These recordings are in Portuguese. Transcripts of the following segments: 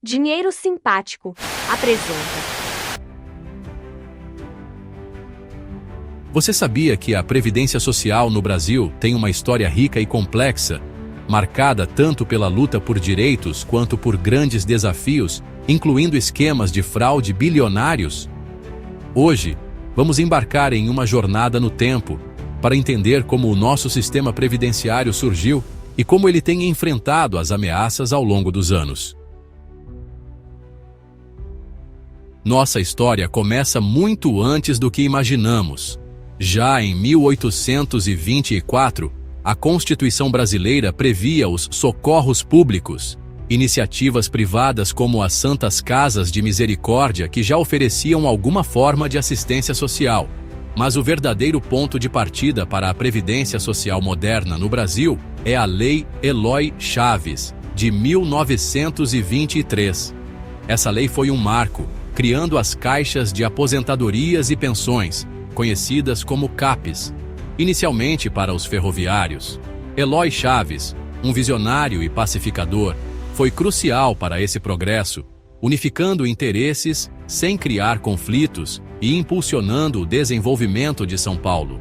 Dinheiro Simpático apresenta. Você sabia que a Previdência Social no Brasil tem uma história rica e complexa, marcada tanto pela luta por direitos quanto por grandes desafios, incluindo esquemas de fraude bilionários? Hoje, vamos embarcar em uma jornada no tempo para entender como o nosso sistema previdenciário surgiu e como ele tem enfrentado as ameaças ao longo dos anos. Nossa história começa muito antes do que imaginamos. Já em 1824, a Constituição brasileira previa os socorros públicos, iniciativas privadas como as Santas Casas de Misericórdia que já ofereciam alguma forma de assistência social. Mas o verdadeiro ponto de partida para a Previdência Social moderna no Brasil é a Lei Eloy Chaves, de 1923. Essa lei foi um marco, criando as caixas de aposentadorias e pensões, conhecidas como CAPES, inicialmente para os ferroviários. Eloy Chaves, um visionário e pacificador, foi crucial para esse progresso, unificando interesses sem criar conflitos e impulsionando o desenvolvimento de São Paulo.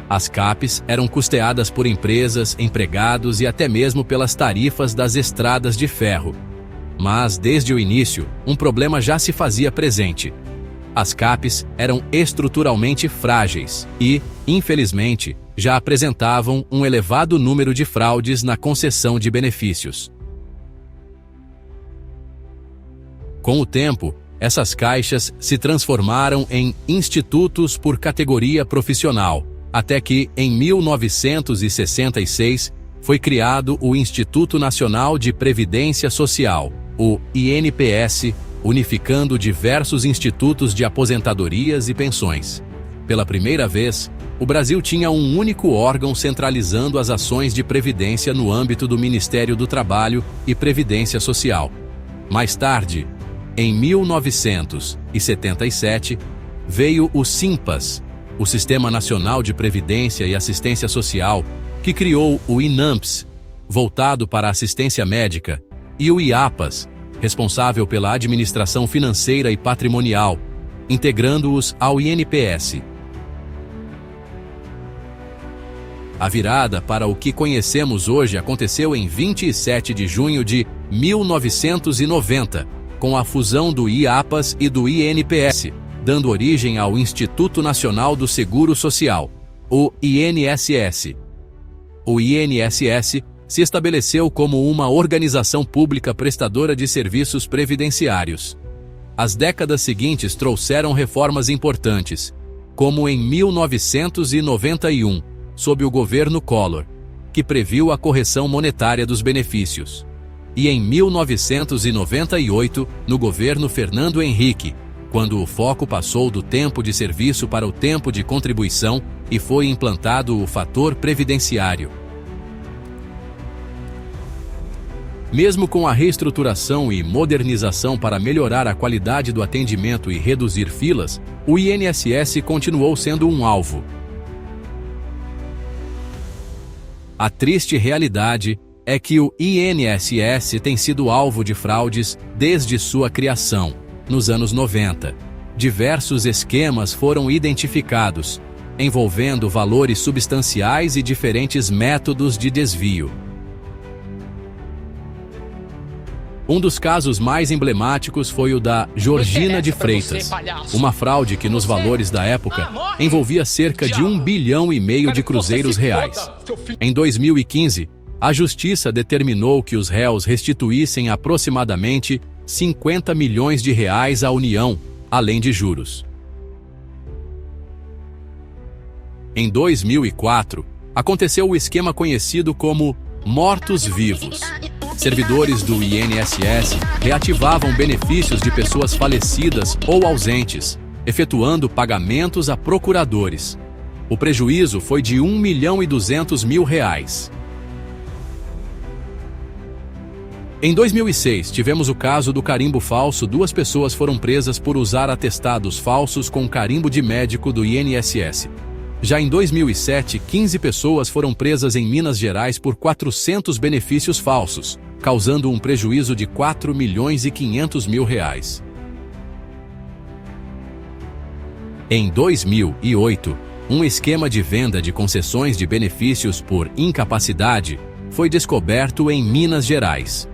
As CAPES eram custeadas por empresas, empregados e até mesmo pelas tarifas das estradas de ferro. Mas, desde o início, um problema já se fazia presente. As CAPES eram estruturalmente frágeis e, infelizmente, já apresentavam um elevado número de fraudes na concessão de benefícios. Com o tempo, essas caixas se transformaram em institutos por categoria profissional, até que, em 1966, foi criado o Instituto Nacional de Previdência Social, o INPS, unificando diversos institutos de aposentadorias e pensões. Pela primeira vez, o Brasil tinha um único órgão centralizando as ações de previdência no âmbito do Ministério do Trabalho e Previdência Social. Mais tarde, em 1977, veio o SIMPAS, o Sistema Nacional de Previdência e Assistência Social, que criou o INAMPS, voltado para a assistência médica, e o IAPAS, responsável pela administração financeira e patrimonial, integrando-os ao INPS. A virada para o que conhecemos hoje aconteceu em 27 de junho de 1990, com a fusão do IAPAS e do INPS, dando origem ao Instituto Nacional do Seguro Social, o INSS. O INSS se estabeleceu como uma organização pública prestadora de serviços previdenciários. As décadas seguintes trouxeram reformas importantes, como em 1991, sob o governo Collor, que previu a correção monetária dos benefícios. E em 1998, no governo Fernando Henrique, quando o foco passou do tempo de serviço para o tempo de contribuição e foi implantado o fator previdenciário. Mesmo com a reestruturação e modernização para melhorar a qualidade do atendimento e reduzir filas, o INSS continuou sendo um alvo. A triste realidade é que o INSS tem sido alvo de fraudes desde sua criação, nos anos 90. Diversos esquemas foram identificados, envolvendo valores substanciais e diferentes métodos de desvio. Um dos casos mais emblemáticos foi o da Georgina de Freitas, uma fraude que nos valores da época envolvia cerca de 1,5 bilhão de cruzeiros reais. Em 2015, a Justiça determinou que os réus restituíssem aproximadamente 50 milhões de reais à União, além de juros. Em 2004, aconteceu o esquema conhecido como mortos-vivos. Servidores do INSS reativavam benefícios de pessoas falecidas ou ausentes, efetuando pagamentos a procuradores. O prejuízo foi de R$1,2 milhão. Em 2006, tivemos o caso do carimbo falso. 2 pessoas foram presas por usar atestados falsos com carimbo de médico do INSS. Já em 2007, 15 pessoas foram presas em Minas Gerais por 400 benefícios falsos, causando um prejuízo de R$ 4.500.000. Em 2008, um esquema de venda de concessões de benefícios por incapacidade foi descoberto em Minas Gerais.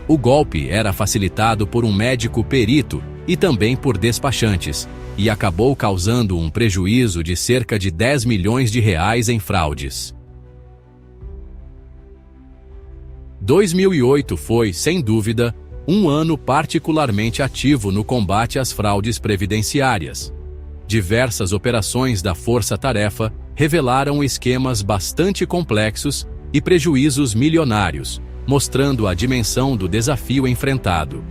O golpe era facilitado por um médico perito e também por despachantes, e acabou causando um prejuízo de cerca de R$ 10 milhões em fraudes. 2008 foi, sem dúvida, um ano particularmente ativo no combate às fraudes previdenciárias. Diversas operações da Força Tarefa revelaram esquemas bastante complexos e prejuízos milionários, mostrando a dimensão do desafio enfrentado.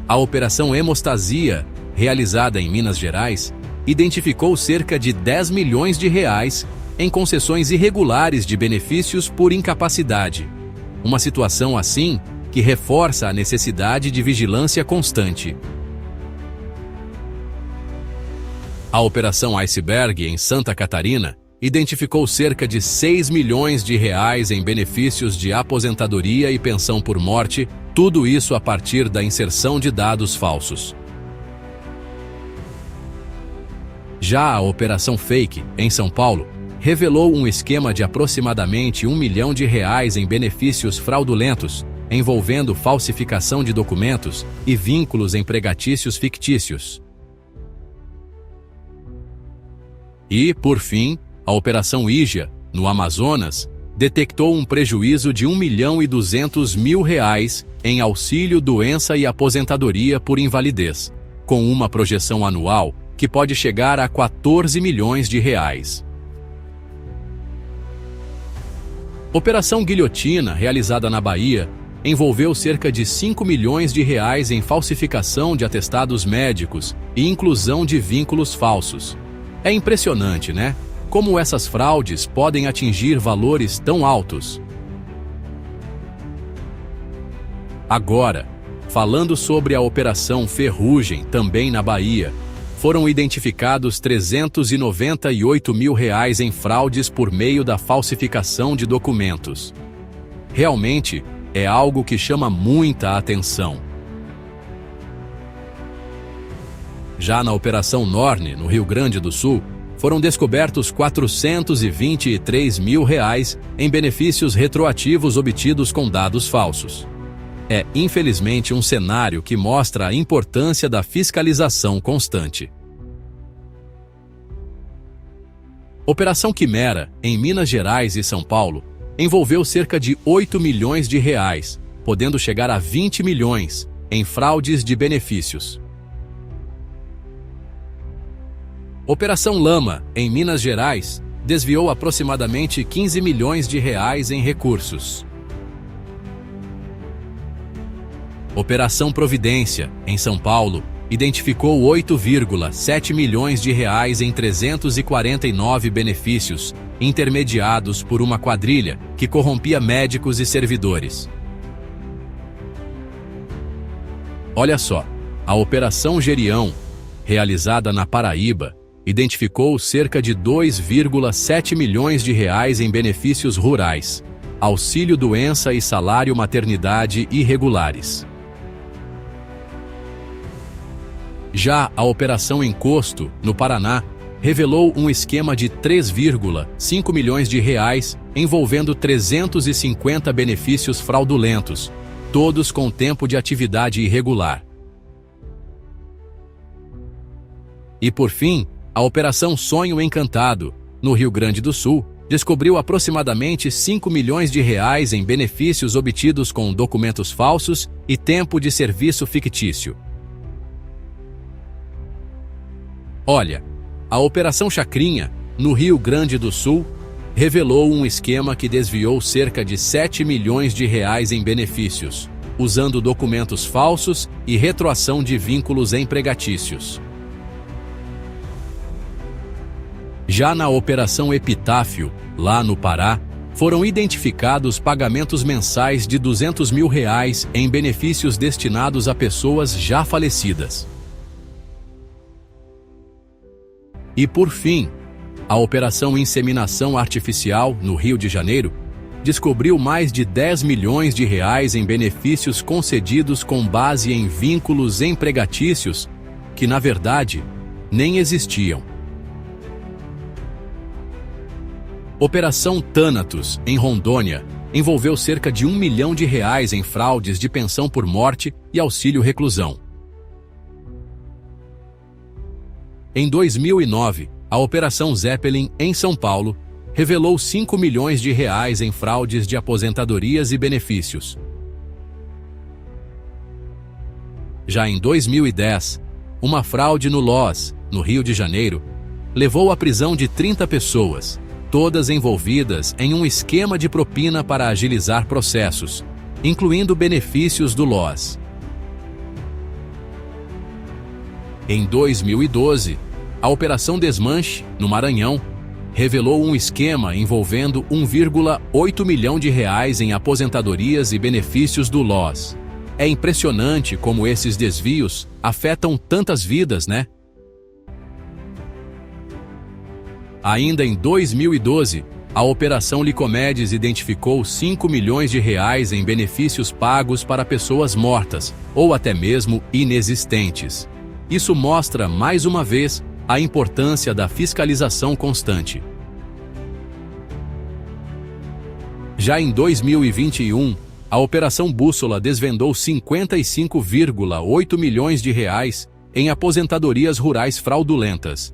A Operação Hemostasia, realizada em Minas Gerais, identificou cerca de R$ 10 milhões em concessões irregulares de benefícios por incapacidade. Uma situação assim que reforça a necessidade de vigilância constante. A Operação Iceberg, em Santa Catarina, identificou cerca de R$ 6 milhões em benefícios de aposentadoria e pensão por morte, tudo isso a partir da inserção de dados falsos. Já a Operação Fake, em São Paulo, revelou um esquema de aproximadamente R$ 1 milhão em benefícios fraudulentos, envolvendo falsificação de documentos e vínculos empregatícios fictícios. E, por fim, a Operação Ígia, no Amazonas, detectou um prejuízo de R$ 1.200.000 em auxílio, doença e aposentadoria por invalidez, com uma projeção anual que pode chegar a R$ 14 milhões. Operação Guilhotina, realizada na Bahia, envolveu cerca de R$ 5 milhões em falsificação de atestados médicos e inclusão de vínculos falsos. É impressionante, né? Como essas fraudes podem atingir valores tão altos. Agora, falando sobre a Operação Ferrugem, também na Bahia, foram identificados R$ 398 mil em fraudes por meio da falsificação de documentos. Realmente, é algo que chama muita atenção. Já na Operação Norne, no Rio Grande do Sul, foram descobertos R$ 423 mil em benefícios retroativos obtidos com dados falsos. É, infelizmente, um cenário que mostra a importância da fiscalização constante. Operação Quimera, em Minas Gerais e São Paulo, envolveu cerca de R$ 8 milhões, podendo chegar a R$ 20 milhões, em fraudes de benefícios. Operação Lama, em Minas Gerais, desviou aproximadamente R$ 15 milhões em recursos. Operação Providência, em São Paulo, identificou R$ 8,7 milhões em 349 benefícios, intermediados por uma quadrilha que corrompia médicos e servidores. Olha só, a Operação Gerião, realizada na Paraíba, identificou cerca de R$ 2,7 milhões em benefícios rurais, auxílio doença e salário maternidade irregulares. Já a Operação Encosto, no Paraná, revelou um esquema de R$ 3,5 milhões envolvendo 350 benefícios fraudulentos, todos com tempo de atividade irregular. E por fim, a Operação Sonho Encantado, no Rio Grande do Sul, descobriu aproximadamente R$ 5 milhões em benefícios obtidos com documentos falsos e tempo de serviço fictício. Olha, a Operação Chacrinha, no Rio Grande do Sul, revelou um esquema que desviou cerca de R$ 7 milhões em benefícios, usando documentos falsos e retroação de vínculos empregatícios. Já na Operação Epitáfio, lá no Pará, foram identificados pagamentos mensais de R$ 200 mil em benefícios destinados a pessoas já falecidas. E por fim, a Operação Inseminação Artificial, no Rio de Janeiro, descobriu mais de 10 milhões de reais em benefícios concedidos com base em vínculos empregatícios que, na verdade, nem existiam. Operação Thanatos, em Rondônia, envolveu cerca de 1 milhão de reais em fraudes de pensão por morte e auxílio-reclusão. Em 2009, a Operação Zeppelin, em São Paulo, revelou 5 milhões de reais em fraudes de aposentadorias e benefícios. Já em 2010, uma fraude no LOAS, no Rio de Janeiro, levou à prisão de 30 pessoas, todas envolvidas em um esquema de propina para agilizar processos, incluindo benefícios do LOAS. Em 2012, a Operação Desmanche, no Maranhão, revelou um esquema envolvendo 1,8 milhão de reais em aposentadorias e benefícios do LOAS. É impressionante como esses desvios afetam tantas vidas, né? Ainda em 2012, a Operação Licomedes identificou 5 milhões de reais em benefícios pagos para pessoas mortas, ou até mesmo inexistentes. Isso mostra, mais uma vez, a importância da fiscalização constante. Já em 2021, a Operação Bússola desvendou 55,8 milhões de reais em aposentadorias rurais fraudulentas.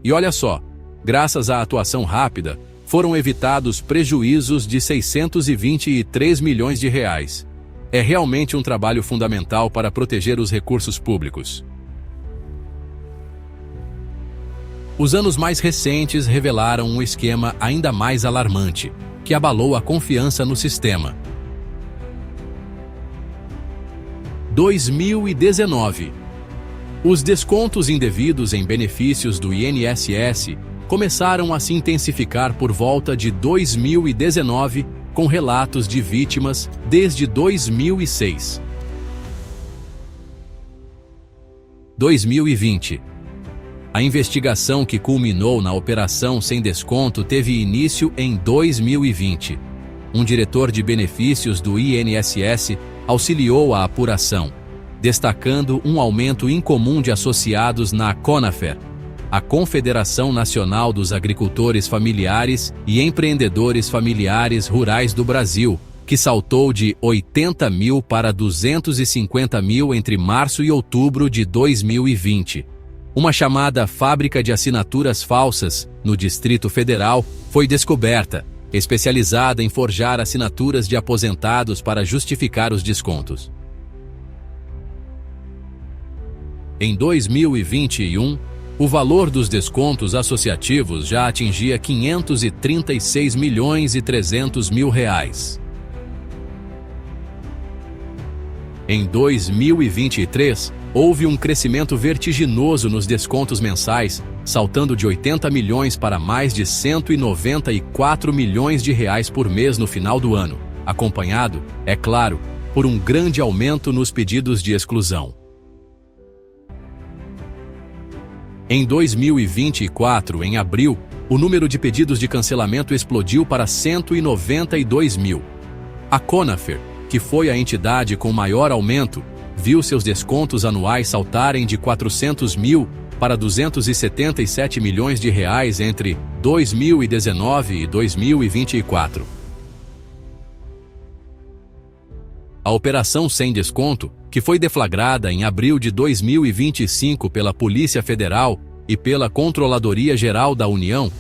E olha só, graças à atuação rápida, foram evitados prejuízos de 623 milhões de reais. É realmente um trabalho fundamental para proteger os recursos públicos. Os anos mais recentes revelaram um esquema ainda mais alarmante, que abalou a confiança no sistema. 2019. Os descontos indevidos em benefícios do INSS começaram a se intensificar por volta de 2019, com relatos de vítimas desde 2006. 2020. A investigação que culminou na Operação Sem Desconto teve início em 2020. Um diretor de benefícios do INSS auxiliou a apuração, destacando um aumento incomum de associados na CONAFER, a Confederação Nacional dos Agricultores Familiares e Empreendedores Familiares Rurais do Brasil, que saltou de 80 mil para 250 mil entre março e outubro de 2020. Uma chamada fábrica de assinaturas falsas, no Distrito Federal, foi descoberta, especializada em forjar assinaturas de aposentados para justificar os descontos. Em 2021, o valor dos descontos associativos já atingia 536 milhões e 300 mil reais. Em 2023, houve um crescimento vertiginoso nos descontos mensais, saltando de 80 milhões para mais de 194 milhões de reais por mês no final do ano, acompanhado, é claro, por um grande aumento nos pedidos de exclusão. Em 2024, em abril, o número de pedidos de cancelamento explodiu para 192 mil. A CONAFER, que foi a entidade com maior aumento, viu seus descontos anuais saltarem de 400 mil para 277 milhões de reais entre 2019 e 2024. A Operação Sem Desconto, que foi deflagrada em abril de 2025 pela Polícia Federal e pela Controladoria Geral da União,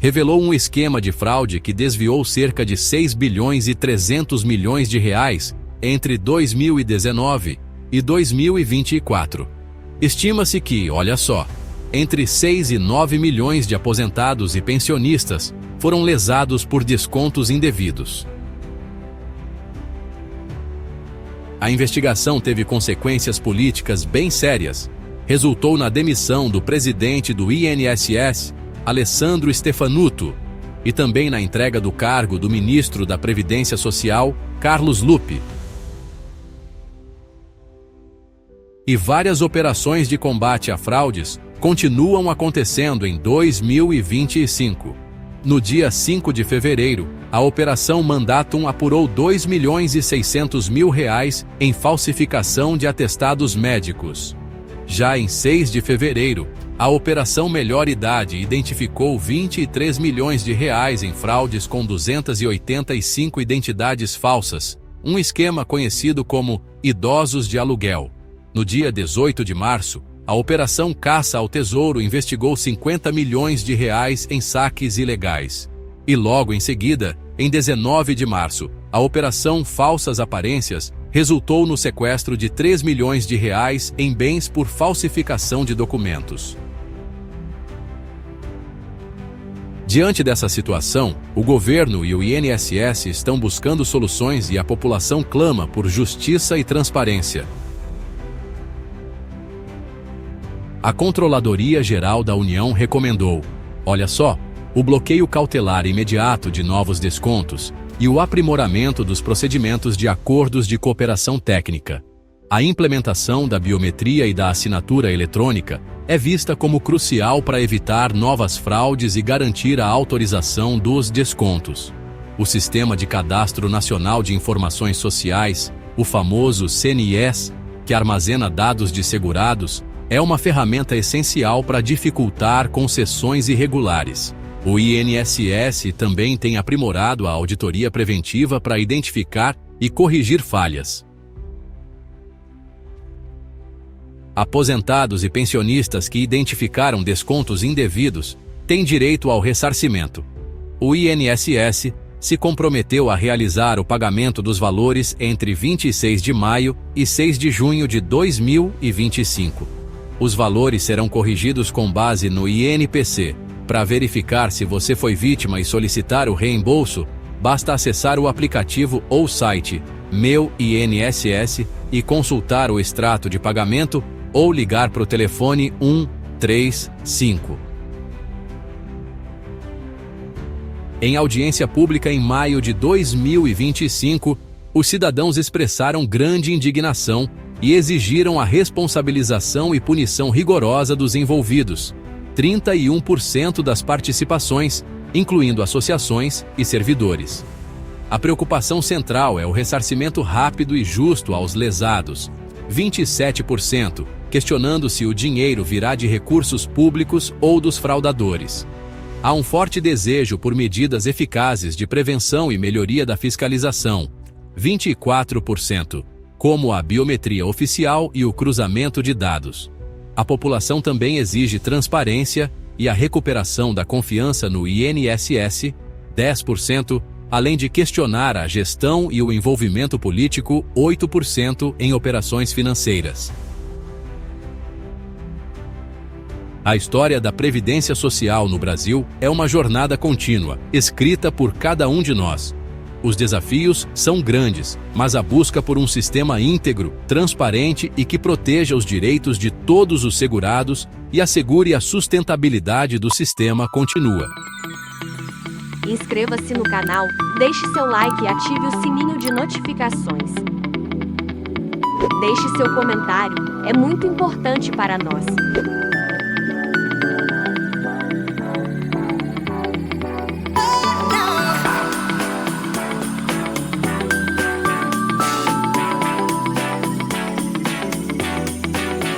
revelou um esquema de fraude que desviou cerca de 6 bilhões e 300 milhões de reais entre 2019 e 2024. Estima-se que, olha só, entre 6 e 9 milhões de aposentados e pensionistas foram lesados por descontos indevidos. A investigação teve consequências políticas bem sérias. Resultou na demissão do presidente do INSS, Alessandro Stefanuto, e também na entrega do cargo do ministro da Previdência Social, Carlos Lupe. E várias operações de combate a fraudes continuam acontecendo em 2025. No dia 5 de fevereiro, a Operação Mandatum apurou R$ 2.600.000 em falsificação de atestados médicos. Já em 6 de fevereiro, a Operação Melhor Idade identificou R$ 23 milhões em fraudes com 285 identidades falsas, um esquema conhecido como idosos de aluguel. No dia 18 de março, a Operação Caça ao Tesouro investigou R$ 50 milhões em saques ilegais. E logo em seguida, em 19 de março, a Operação Falsas Aparências resultou no sequestro de R$ 3 milhões em bens por falsificação de documentos. Diante dessa situação, o governo e o INSS estão buscando soluções e a população clama por justiça e transparência. A Controladoria Geral da União recomendou, olha só, o bloqueio cautelar imediato de novos descontos e o aprimoramento dos procedimentos de acordos de cooperação técnica. A implementação da biometria e da assinatura eletrônica é vista como crucial para evitar novas fraudes e garantir a autorização dos descontos. O Sistema de Cadastro Nacional de Informações Sociais, o famoso CNIS, que armazena dados de segurados, é uma ferramenta essencial para dificultar concessões irregulares. O INSS também tem aprimorado a auditoria preventiva para identificar e corrigir falhas. Aposentados e pensionistas que identificaram descontos indevidos têm direito ao ressarcimento. O INSS se comprometeu a realizar o pagamento dos valores entre 26 de maio e 6 de junho de 2025. Os valores serão corrigidos com base no INPC. Para verificar se você foi vítima e solicitar o reembolso, basta acessar o aplicativo ou site Meu INSS e consultar o extrato de pagamento ou ligar para o telefone 135. Em audiência pública em maio de 2025, os cidadãos expressaram grande indignação e exigiram a responsabilização e punição rigorosa dos envolvidos. 31% das participações, incluindo associações e servidores. A preocupação central é o ressarcimento rápido e justo aos lesados. 27%, questionando se o dinheiro virá de recursos públicos ou dos fraudadores. Há um forte desejo por medidas eficazes de prevenção e melhoria da fiscalização. 24%, como a biometria oficial e o cruzamento de dados. A população também exige transparência e a recuperação da confiança no INSS, 10%, além de questionar a gestão e o envolvimento político, 8%, em operações financeiras. A história da Previdência Social no Brasil é uma jornada contínua, escrita por cada um de nós. Os desafios são grandes, mas a busca por um sistema íntegro, transparente e que proteja os direitos de todos os segurados e assegure a sustentabilidade do sistema continua. Inscreva-se no canal, deixe seu like e ative o sininho de notificações. Deixe seu comentário, é muito importante para nós.